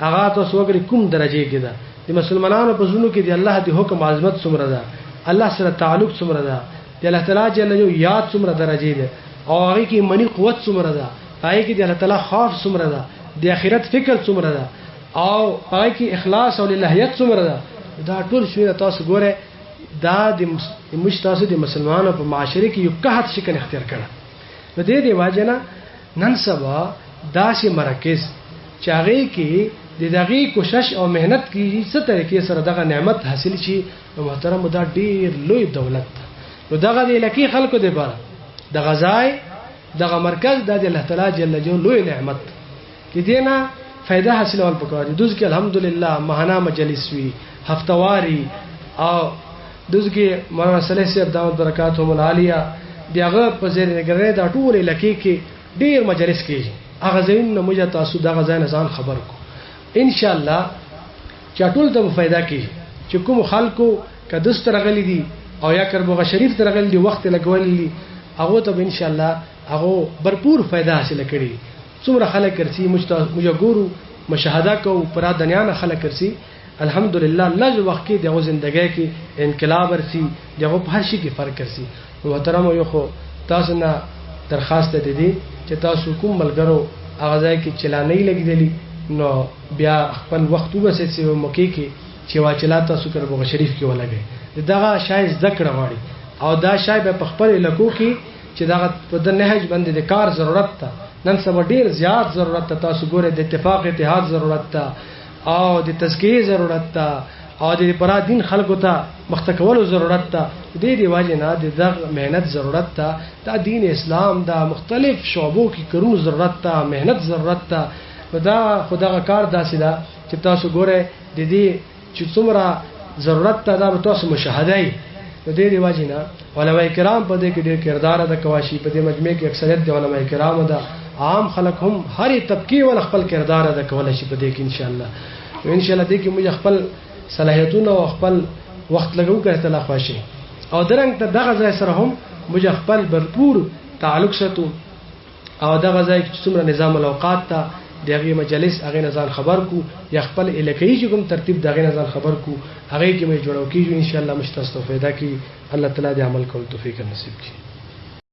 هغه تاسو وګورئ کوم درجه کې ده د مسلمانانو په زړونو کې د الله د حکم عظمت څومره ده الله سره تعلق څومره ده د الله تعالی جل جلاله یاد څومره درجه ده او هغه کې ایمانی قوت څومره ده هغه کې د الله تعالی خوف څومره ده د آخرت فکر څومره ده او هغه کې اخلاص او للهیت څومره ده دا ټول شوی تاسو ګوره دا د مشتاسو د مسلمانانو په معاشره کې یو قحط شکن اختیار کړه نو دې دی واجنه نن سبا داسې مراکز چاغې کې د دغه کوشش او مهنت کې څه طریقې سره دغه نعمت حاصل شي محترم دا ډیر لوی دولت نو دغه د لکی خلکو دی بار د غزای دغه مرکز د الله تعالی جل جلاله لوی نعمت کې دینا فائدہ حاصلول پکاره دوز کې الحمدلله ماهانه مجلس وی هفتواری او دوز کې مولانا صالح صاحب دعوت برکاتهم العالیه دغه په زیر نگرانه دا ټول لکی کې ډیر مجلس کېږي هغه زین نو موږ تاسو دغه ځای نه ځان خبر کو ان شاء الله چټول ته فائدہ کیږي چې کوم خلکو کدس ترغلی دي او یا کربوغه شریف ترغلی دي وخت لګولې هغه ته ان شاء الله هغه भरपूर فائدہ حاصل کړي څومره خلک کرسي موږ ګورو مشاهده کو پر دنیا نه خلک کرسي الحمدلله لږ وخت کې دغه ژوندۍ کې انقلاب ورسي دغه په هر شي کې فرق کرسي محترم یو خو تاسو نه درخواست ده دي چې تاسو کوم ملګرو هغه ځای کې چلانې لګیدلی نو بیا خپل وخت وبسې چې موقع کې چې واچلا تاسو کربوغه شریف کې ولګي دغه شای ذکر غواړي او دا شای په خپل لکو کې چې دغه په د نهج باندې د کار ضرورت ده نن سبا ډیر زیات ضرورت ده تاسو ګوره د اتفاق اتحاد ضرورت ده او د تزکیه ضرورت ده او د پرا دین خلکو ته مختکولو ضرورت ده د دې واجب نه د دغه مهنت ضرورت ده د دین اسلام د مختلف شعبو کې کړو ضرورت ده مهنت ضرورت ده دا خدغه کار داسې ده چې تاسو ګوره د دې چې څومره ضرورت ده دا تاسو مشاهده ای د دې واجب نه علماء کرام په دې کې ډېر کردار ادا کوي په دې مجمع کې اکثریت د علماء کرام ده عام خلک هم هر طبقه ول خپل کردار ادا کولای شي په دې کې ان شاء الله دې کې موږ خپل صلاحیتونه او خپل وخت لګو کړه ته لا خوشي او درنګ ته دغه ځای سره هم موږ خپل भरपूर تعلق ساتو او دغه ځای کې څومره نظام الاوقات ته دغه مجلس هغه نظام خبر کو یا خپل الکهی چې کوم ترتیب دغه نظام خبر کو هغه کې مې جوړو کیږي ان شاء الله مشتاق توفیق ده کې الله تعالی دې عمل کول توفیق نصیب کړي